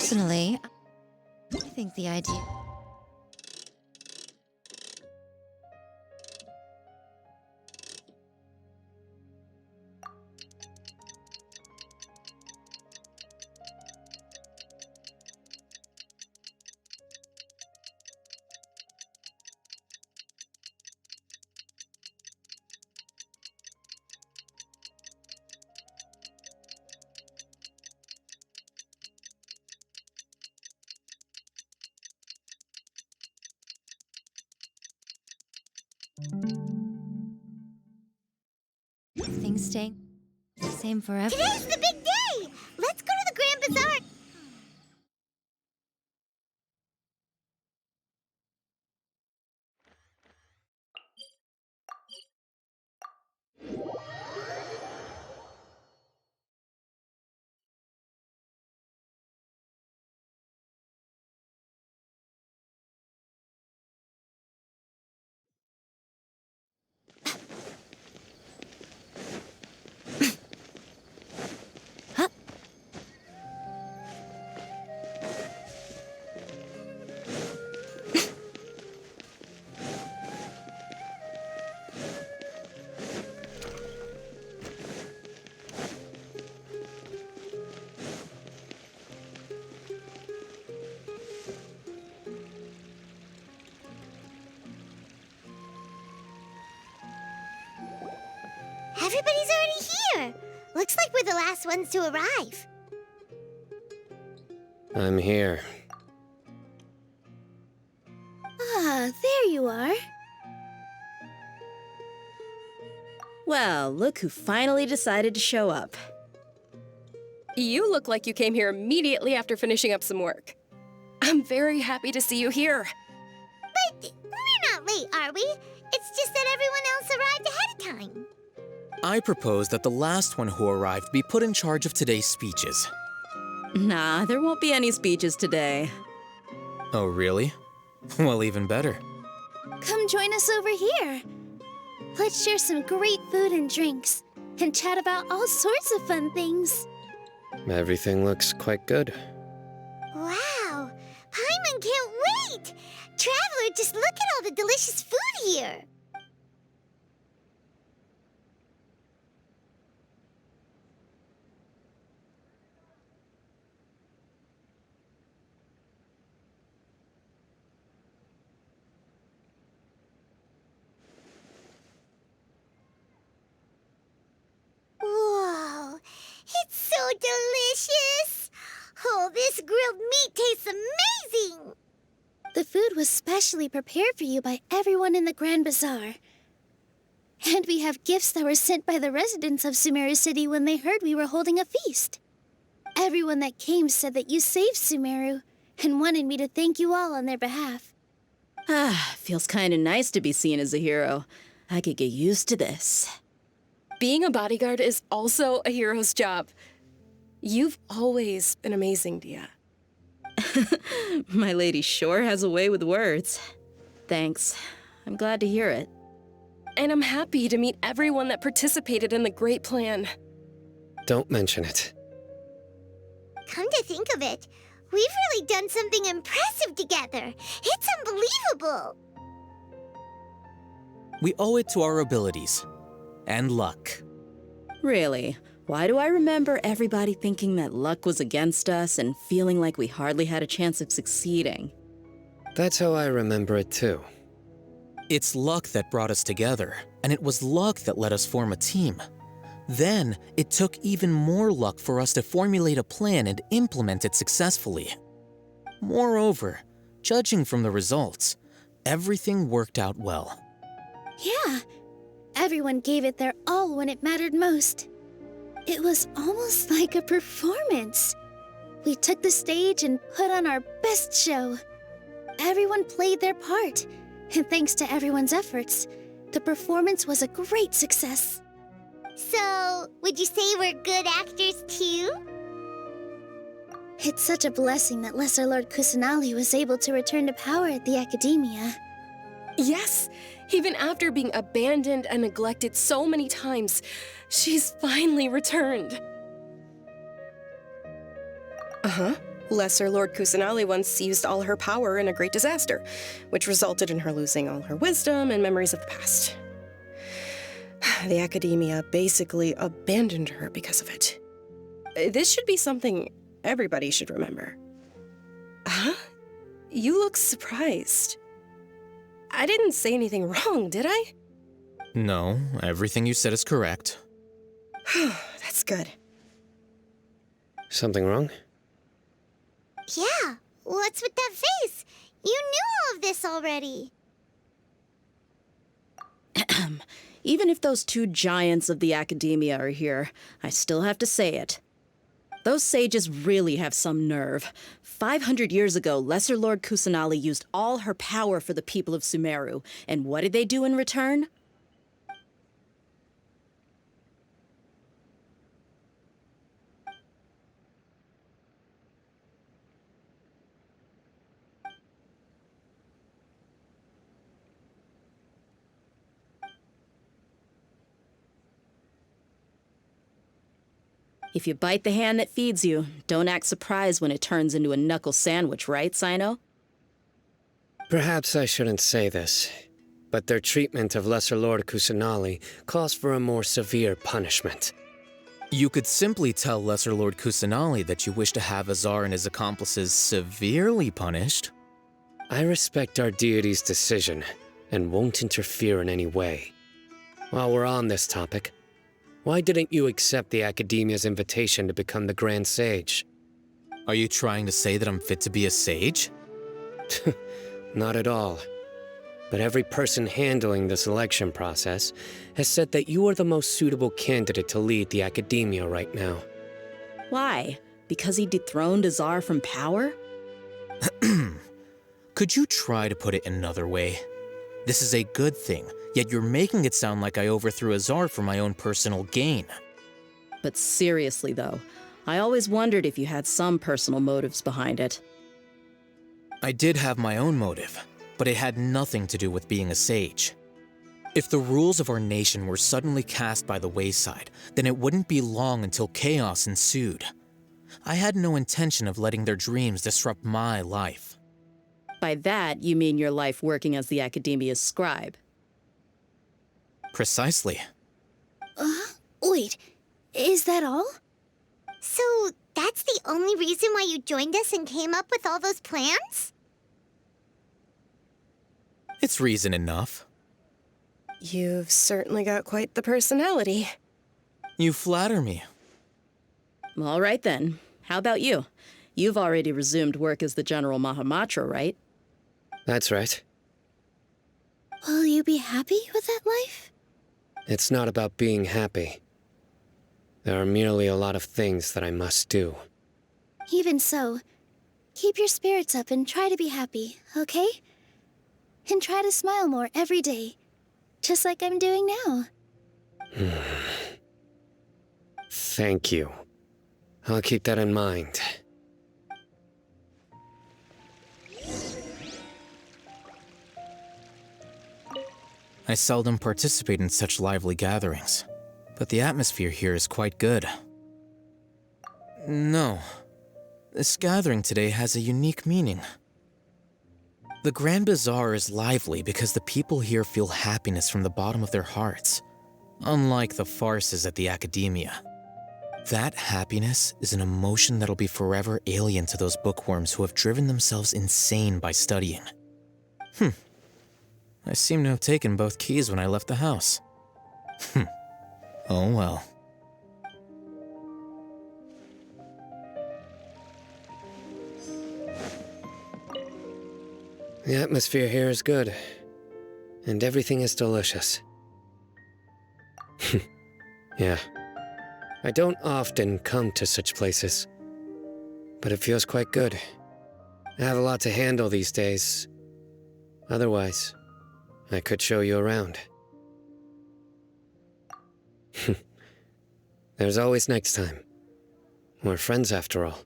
Personally, I think the idea... Things staying the same forever. Today's the big day! Let's go to the Grand Bazaar. Everybody's already here. Looks like we're the last ones to arrive. I'm here. Ah, there you are. Well, look who finally decided to show up. You look like you came here immediately after finishing up some work. I'm very happy to see you here. But we're not late, are we? It's just that everyone else arrived ahead of time. I propose that the last one who arrived be put in charge of today's speeches. Nah, there won't be any speeches today. Oh, really? Well, even better. Come join us over here. Let's share some great food and drinks, and chat about all sorts of fun things. Everything looks quite good. Wow! Paimon can't wait! Traveler, just look at all the delicious food here! Whoa! It's so delicious! Oh, this grilled meat tastes amazing! The food was specially prepared for you by everyone in the Grand Bazaar. And we have gifts that were sent by the residents of Sumeru City when they heard we were holding a feast. Everyone that came said that you saved Sumeru and wanted me to thank you all on their behalf. Ah, feels kinda nice to be seen as a hero. I could get used to this. Being a bodyguard is also a hero's job. You've always been amazing, Dia. My lady sure has a way with words. Thanks. I'm glad to hear it. And I'm happy to meet everyone that participated in the great plan. Don't mention it. Come to think of it, we've really done something impressive together. It's unbelievable. We owe it to our abilities. And luck. Really? Why do I remember everybody thinking that luck was against us and feeling like we hardly had a chance of succeeding? That's how I remember it too. It's luck that brought us together, and it was luck that let us form a team. Then, it took even more luck for us to formulate a plan and implement it successfully. Moreover, judging from the results, everything worked out well. Yeah, everyone gave it their all when it mattered most. It was almost like a performance. We took the stage and put on our best show. Everyone played their part, and thanks to everyone's efforts, the performance was a great success. So, would you say we're good actors too? It's such a blessing that Lesser Lord Kusanali was able to return to power at the Academia. Yes, even after being abandoned and neglected so many times, she's finally returned. Uh-huh. Lesser Lord Kusanali once used all her power in a great disaster, which resulted in her losing all her wisdom and memories of the past. The academia basically abandoned her because of it. This should be something everybody should remember. Huh? You look surprised. I didn't say anything wrong, did I? No, everything you said is correct. That's good. Something wrong? Yeah, what's with that face? You knew all of this already. Even if those two giants of the academia are here, I still have to say it. Those sages really have some nerve. 500 years ago, Lesser Lord Kusanali used all her power for the people of Sumeru. And what did they do in return? If you bite the hand that feeds you, don't act surprised when it turns into a knuckle sandwich, right, Sino? Perhaps I shouldn't say this, but their treatment of Lesser Lord Kusanali calls for a more severe punishment. You could simply tell Lesser Lord Kusanali that you wish to have Azar and his accomplices severely punished. I respect our deity's decision and won't interfere in any way. While we're on this topic, why didn't you accept the Academia's invitation to become the Grand Sage? Are you trying to say that I'm fit to be a sage? Not at all. But every person handling the selection process has said that you are the most suitable candidate to lead the Academia right now. Why? Because he dethroned Azar from power? Could you try to put it another way? This is a good thing, yet you're making it sound like I overthrew Azar for my own personal gain. But seriously, though, I always wondered if you had some personal motives behind it. I did have my own motive, but it had nothing to do with being a sage. If the rules of our nation were suddenly cast by the wayside, then it wouldn't be long until chaos ensued. I had no intention of letting their dreams disrupt my life. By that, you mean your life working as the Academia's scribe. Precisely. Wait, is that all? So, that's the only reason why you joined us and came up with all those plans? It's reason enough. You've certainly got quite the personality. You flatter me. All right then. How about you? You've already resumed work as the General Mahamatra, right? That's right. Will you be happy with that life? It's not about being happy. There are merely a lot of things that I must do. Even so, keep your spirits up and try to be happy, okay? And try to smile more every day, just like I'm doing now. Thank you. I'll keep that in mind. I seldom participate in such lively gatherings, but the atmosphere here is quite good. No, this gathering today has a unique meaning. The Grand Bazaar is lively because the people here feel happiness from the bottom of their hearts, unlike the farces at the Academia. That happiness is an emotion that'll be forever alien to those bookworms who have driven themselves insane by studying. I seem to have taken both keys when I left the house. Oh well. The atmosphere here is good, and everything is delicious. Yeah. I don't often come to such places, but it feels quite good. I have a lot to handle these days. Otherwise, I could show you around. There's always next time. We're friends after all.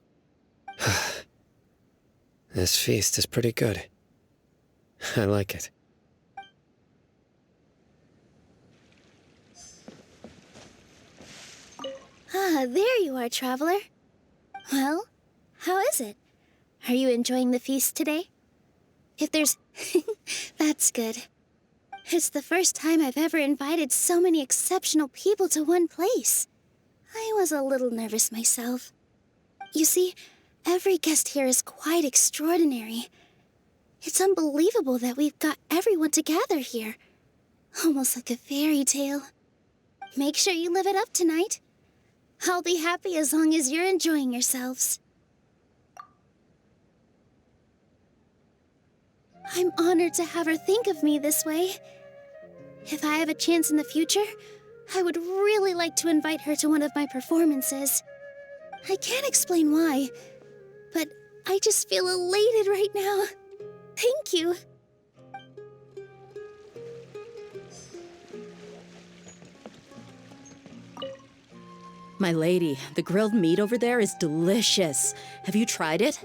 This feast is pretty good. I like it. Ah, there you are, traveler. Well, how is it? Are you enjoying the feast today? If there's... That's good. It's the first time I've ever invited so many exceptional people to one place. I was a little nervous myself. You see, every guest here is quite extraordinary. It's unbelievable that we've got everyone together here. Almost like a fairy tale. Make sure you live it up tonight. I'll be happy as long as you're enjoying yourselves. I'm honored to have her think of me this way. If I have a chance in the future, I would really like to invite her to one of my performances. I can't explain why, but I just feel elated right now. Thank you. My lady, the grilled meat over there is delicious. Have you tried it?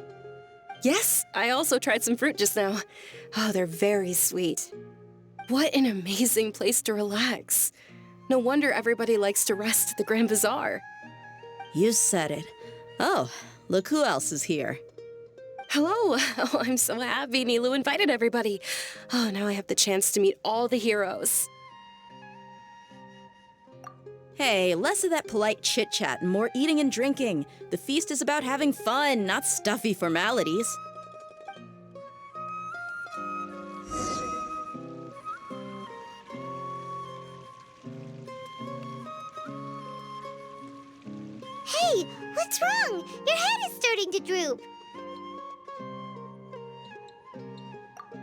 Yes, I also tried some fruit just now. Oh, they're very sweet. What an amazing place to relax. No wonder everybody likes to rest at the Grand Bazaar. You said it. Oh, look who else is here. Hello. Oh, I'm so happy Nilu invited everybody. Oh, now I have the chance to meet all the heroes. Hey, less of that polite chit-chat and more eating and drinking. The feast is about having fun, not stuffy formalities. Hey, what's wrong? Your head is starting to droop.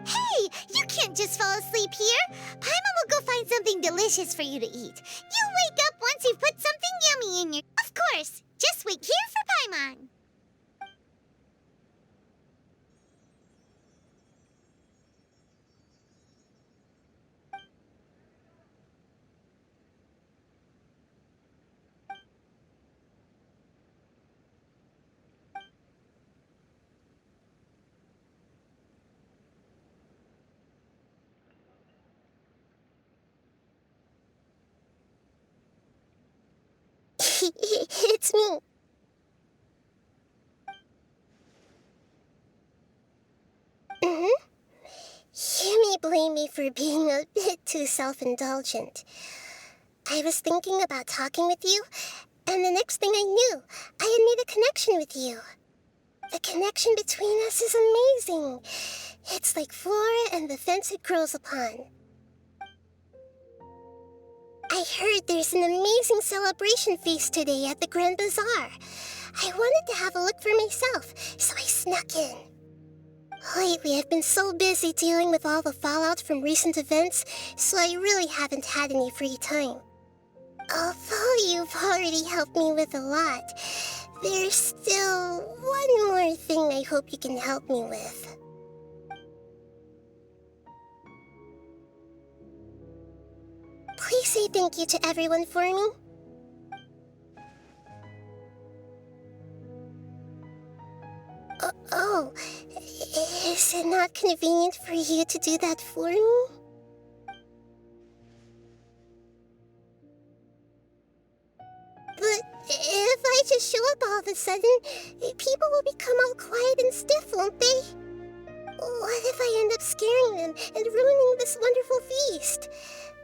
Hey, you can't just fall asleep here. Paimon will go find something delicious for you to eat. You'll wake up once you've put something yummy in your... Of course, just wait here for Paimon. It's me. You may blame me for being a bit too self-indulgent. I was thinking about talking with you, and the next thing I knew, I had made a connection with you. The connection between us is amazing. It's like flora and the fence it grows upon. I heard there's an amazing celebration feast today at the Grand Bazaar. I wanted to have a look for myself, so I snuck in. Lately, I've been so busy dealing with all the fallout from recent events, so I really haven't had any free time. Although you've already helped me with a lot, there's still one more thing I hope you can help me with. Please say thank you to everyone for me. Oh, is it not convenient for you to do that for me? But if I just show up all of a sudden, people will become all quiet and stiff, won't they? What if I end up scaring them and ruining this wonderful feast?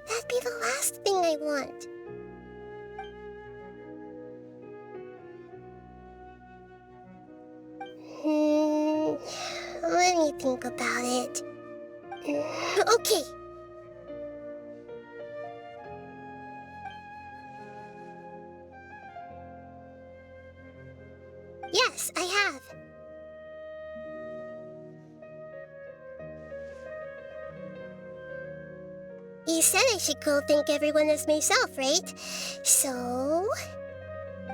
That'd be the last thing I want. Let me think about it. Okay. Yes, I have. You said I should go thank everyone as myself, right? So...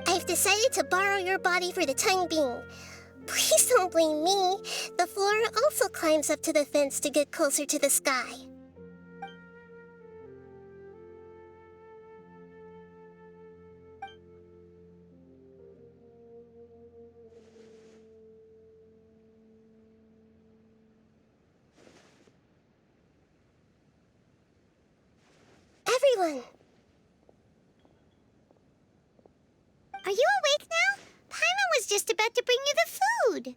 I've decided to borrow your body for the time being. Please don't blame me. The flora also climbs up to the fence to get closer to the sky. Everyone! Are you awake now? Paimon was just about to bring you the food.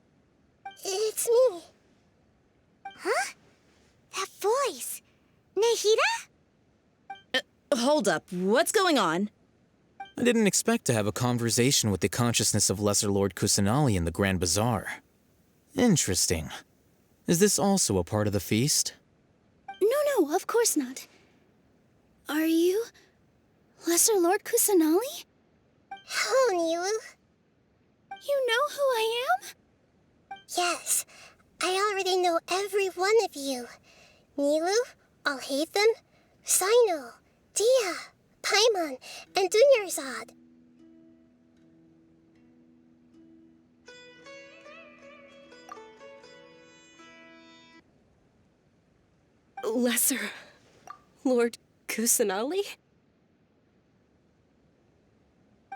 Hold up. What's going on? I didn't expect to have a conversation with the consciousness of Lesser Lord Kusanali in the Grand Bazaar. Interesting. Is this also a part of the feast? No, of course not. Are you Lesser Lord Kusanali? Oh, Nilu. You know who I am? Yes, I already know every one of you. Nilu, Alhaitham, Sino, Dia, Paimon, and Dunyarzad. Lesser Lord Kusanali?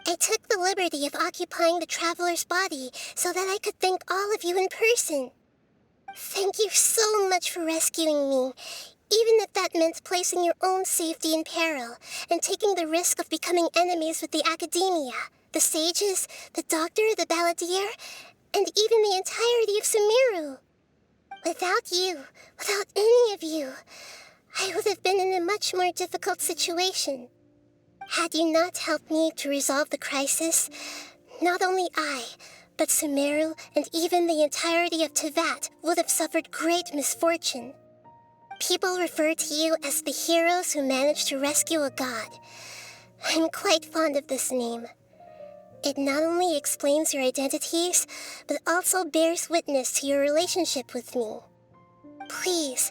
I took the liberty of occupying the traveler's body so that I could thank all of you in person. Thank you so much for rescuing me, even if that meant placing your own safety in peril and taking the risk of becoming enemies with the Academia, the sages, the doctor, the balladeer, and even the entirety of Sumeru. Without you, without any of you, I would have been in a much more difficult situation. Had you not helped me to resolve the crisis, not only I, but Sumeru and even the entirety of Tevat would have suffered great misfortune. People refer to you as the heroes who managed to rescue a god. I'm quite fond of this name. It not only explains your identities, but also bears witness to your relationship with me. Please,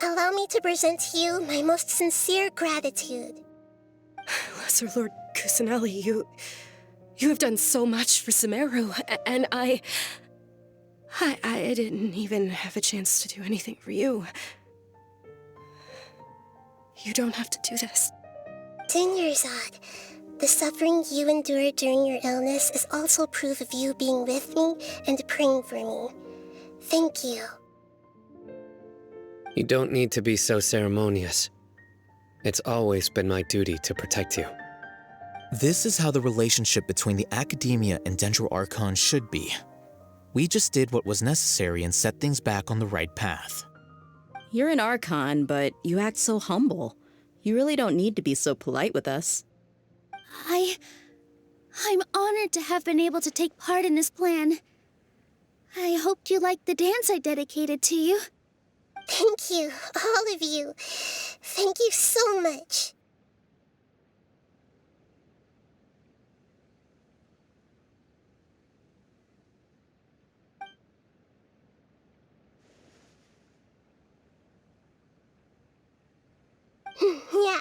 allow me to present to you my most sincere gratitude. Lesser Lord Kusanali, you have done so much for Sumeru, and I didn't even have a chance to do anything for you. You don't have to do this. Dunyarzad, the suffering you endured during your illness is also proof of you being with me and praying for me. Thank you. You don't need to be so ceremonious. It's always been my duty to protect you. This is how the relationship between the Academia and Dendro Archon should be. We just did what was necessary and set things back on the right path. You're an Archon, but you act so humble. You really don't need to be so polite with us. I'm honored to have been able to take part in this plan. I hoped you liked the dance I dedicated to you. Thank you, all of you. Thank you so much. Yeah.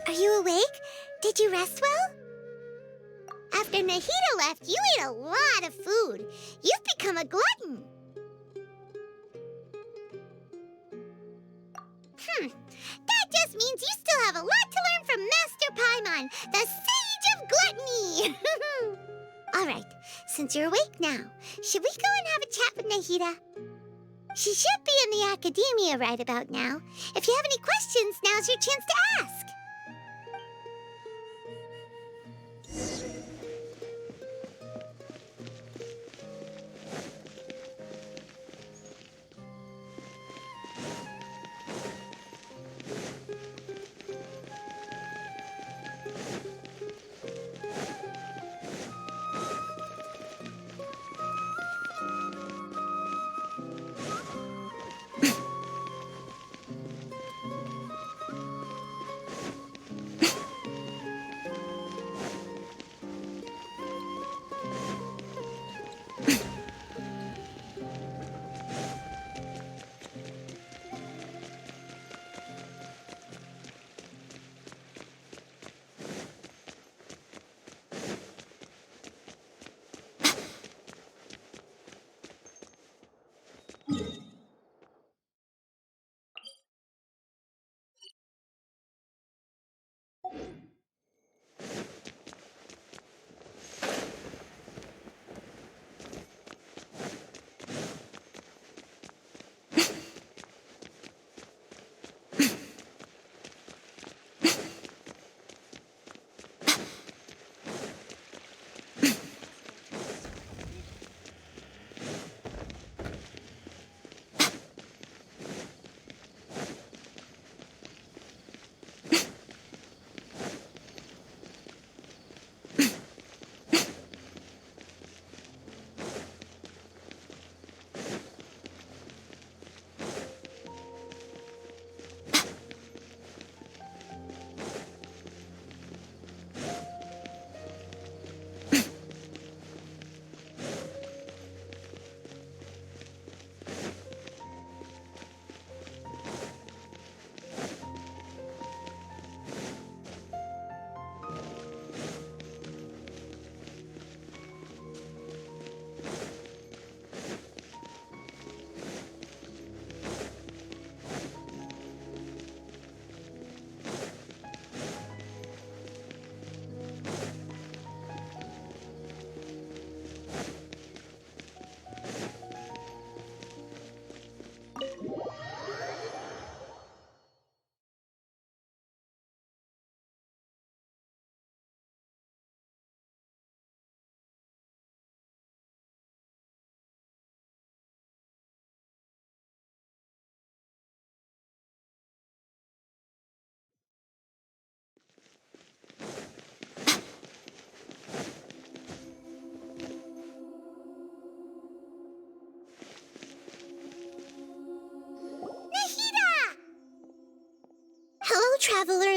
Are you awake? Did you rest well? After Nahida left, you ate a lot of food. You've become a glutton. That just means you still have a lot to learn from Master Paimon, the Sage of Gluttony. All right, since you're awake now, should we go and have a chat with Nahida? She should be in the Academia right about now. If you have any questions, now's your chance to ask.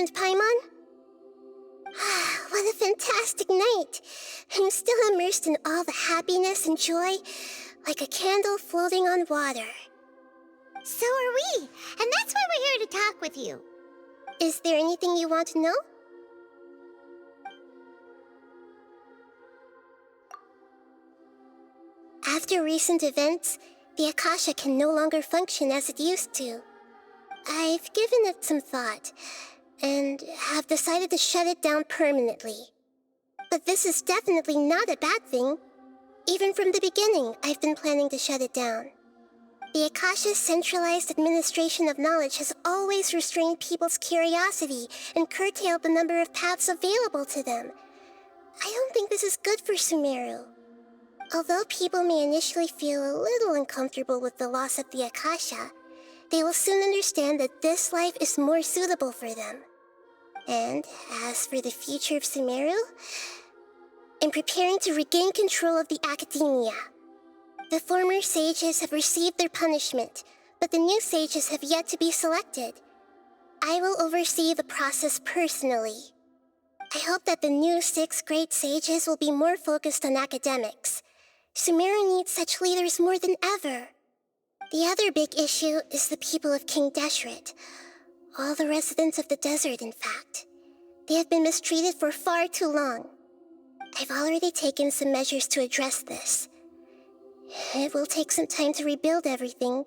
and Paimon? What a fantastic night! I'm still immersed in all the happiness and joy, like a candle floating on water. So are we, and that's why we're here to talk with you. Is there anything you want to know? After recent events, the Akasha can no longer function as it used to. I've given it some thought, and have decided to shut it down permanently. But this is definitely not a bad thing. Even from the beginning, I've been planning to shut it down. The Akasha's centralized administration of knowledge has always restrained people's curiosity and curtailed the number of paths available to them. I don't think this is good for Sumeru. Although people may initially feel a little uncomfortable with the loss of the Akasha, they will soon understand that this life is more suitable for them. And as for the future of Sumeru, I'm preparing to regain control of the academia. The former sages have received their punishment, but the new sages have yet to be selected. I will oversee the process personally. I hope that the new 6 great sages will be more focused on academics. Sumeru needs such leaders more than ever. The other big issue is the people of King Deshret. All the residents of the desert, in fact. They have been mistreated for far too long. I've already taken some measures to address this. It will take some time to rebuild everything,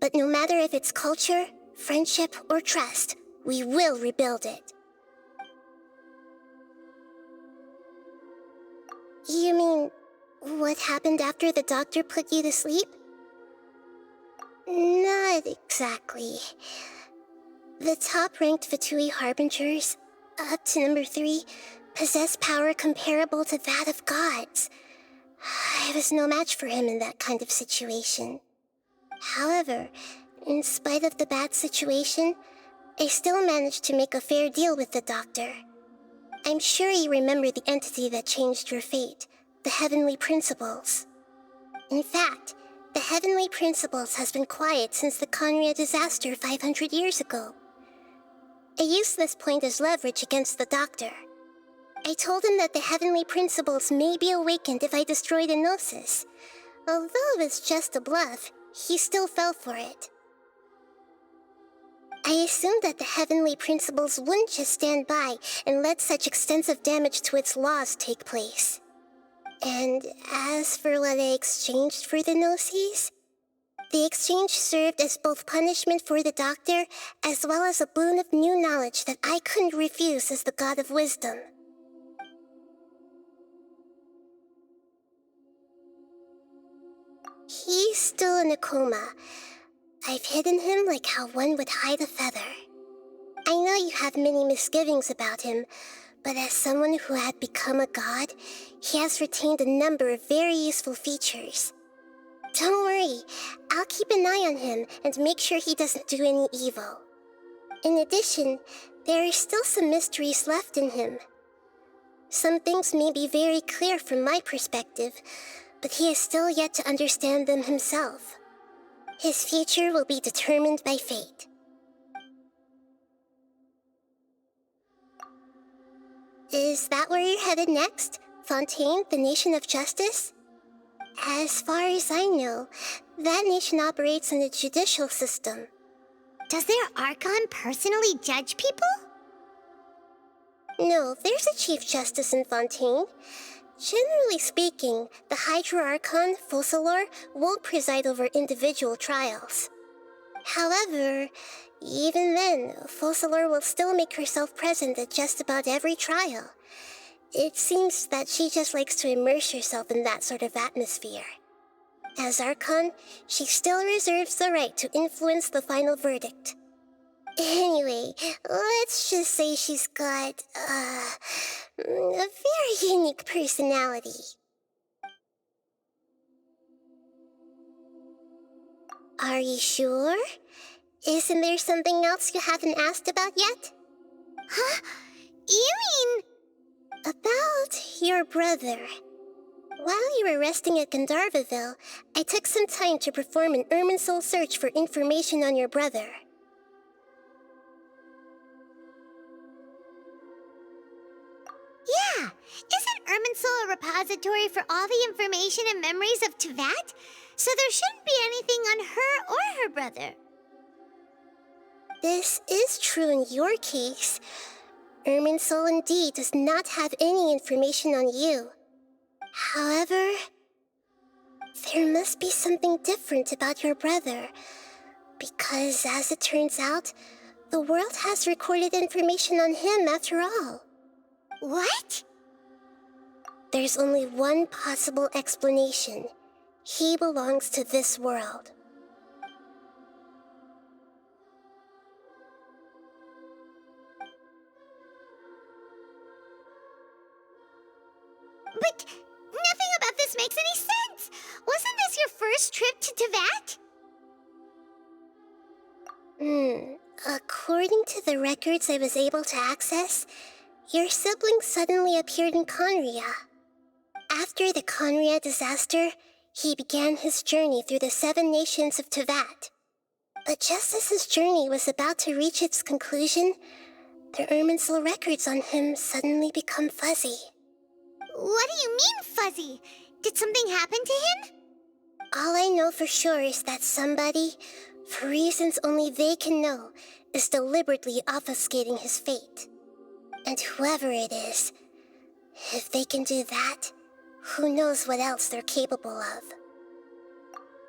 but no matter if it's culture, friendship, or trust, we will rebuild it. You mean, what happened after the doctor put you to sleep? Not exactly. The top-ranked Fatui Harbingers, up to number 3, possess power comparable to that of gods. I was no match for him in that kind of situation. However, in spite of the bad situation, I still managed to make a fair deal with the doctor. I'm sure you remember the entity that changed your fate, the Heavenly Principles. In fact, the Heavenly Principles has been quiet since the Conria disaster 500 years ago. I used this point as leverage against the doctor. I told him that the Heavenly Principles may be awakened if I destroy the Gnosis. Although it was just a bluff, he still fell for it. I assumed that the Heavenly Principles wouldn't just stand by and let such extensive damage to its laws take place. And as for what I exchanged for the Gnosis, the exchange served as both punishment for the doctor as well as a boon of new knowledge that I couldn't refuse as the God of Wisdom. He's still in a coma. I've hidden him like how one would hide a feather. I know you have many misgivings about him, but as someone who had become a god, he has retained a number of very useful features. Don't worry, I'll keep an eye on him and make sure he doesn't do any evil. In addition, there are still some mysteries left in him. Some things may be very clear from my perspective, but he is still yet to understand them himself. His future will be determined by fate. Is that where you're headed next? Fontaine, the Nation of Justice? As far as I know, that nation operates in a judicial system. Does their Archon personally judge people? No, there's a Chief Justice in Fontaine. Generally speaking, the Hydra Archon, Focalor, won't preside over individual trials. However, even then, Focalor will still make herself present at just about every trial. It seems that she just likes to immerse herself in that sort of atmosphere. As Archon, she still reserves the right to influence the final verdict. Anyway, let's just say she's got, a very unique personality. Are you sure? Isn't there something else you haven't asked about yet? Huh? You mean... About your brother. While you were resting at Gandharvaville, I took some time to perform an Irminsul search for information on your brother. Isn't Irminsul a repository for all the information and memories of Teyvat? So there shouldn't be anything on her or her brother. This is true in your case. Irminsul indeed does not have any information on you. However, there must be something different about your brother. Because, as it turns out, the world has recorded information on him after all. What? There's only one possible explanation. He belongs to this world. But nothing about this makes any sense. Wasn't this your first trip to Teyvat? According to the records I was able to access, your sibling suddenly appeared in Conria. After the Conria disaster, he began his journey through the 7 nations of Teyvat. But just as his journey was about to reach its conclusion, the Irminsul records on him suddenly become fuzzy. What do you mean, fuzzy? Did something happen to him? All I know for sure is that somebody, for reasons only they can know, is deliberately obfuscating his fate. And whoever it is, if they can do that, who knows what else they're capable of.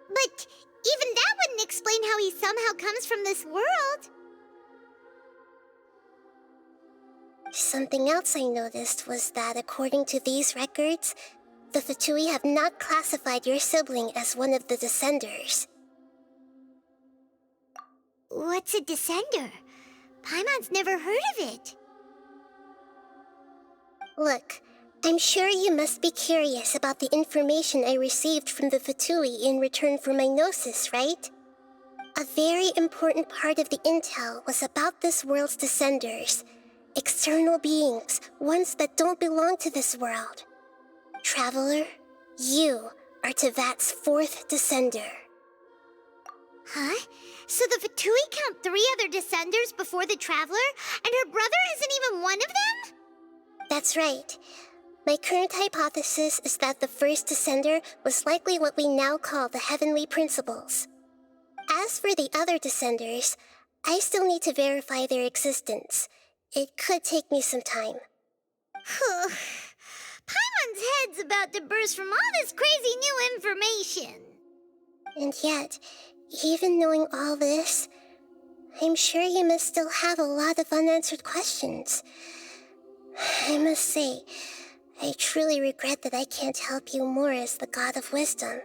But even that wouldn't explain how he somehow comes from this world. Something else I noticed was that according to these records, the Fatui have not classified your sibling as one of the Descenders. What's a Descender? Paimon's never heard of it. Look, I'm sure you must be curious about the information I received from the Fatui in return for my gnosis, right? A very important part of the intel was about this world's Descenders. External beings, ones that don't belong to this world. Traveler, you are Teyvat's 4th Descender. Huh? So the Fatui count 3 other Descenders before the Traveler, and her brother isn't even one of them? That's right. My current hypothesis is that the first Descender was likely what we now call the Heavenly Principles. As for the other Descenders, I still need to verify their existence. It could take me some time. Paimon's head's about to burst from all this crazy new information. And yet, even knowing all this, I'm sure you must still have a lot of unanswered questions. I must say, I truly regret that I can't help you more as the God of Wisdom.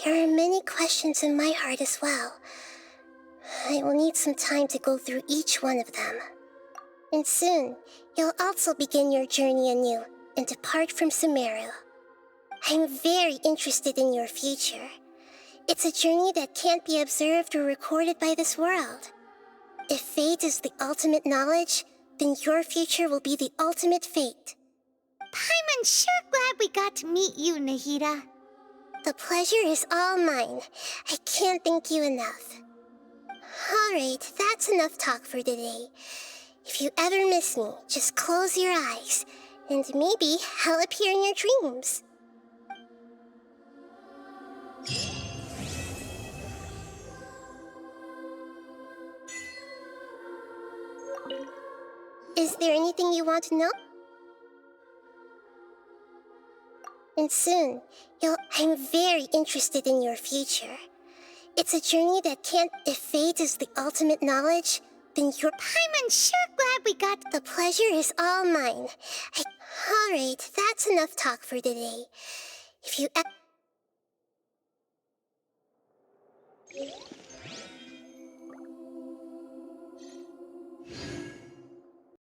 There are many questions in my heart as well. I will need some time to go through each one of them. And soon, you'll also begin your journey anew and depart from Sumeru. I'm very interested in your future. It's a journey that can't be observed or recorded by this world. If fate is the ultimate knowledge, then your future will be the ultimate fate. Paimon's sure glad we got to meet you, Nahida. The pleasure is all mine. I can't thank you enough. Alright, that's enough talk for today. If you ever miss me, just close your eyes, and maybe I'll appear in your dreams. Is there anything you want to know? And soon, I'm very interested in your future. It's a journey that can't... If fate is the ultimate knowledge, then you're... Paimon's sure glad we got... The pleasure is all mine. Alright, that's enough talk for today. If you...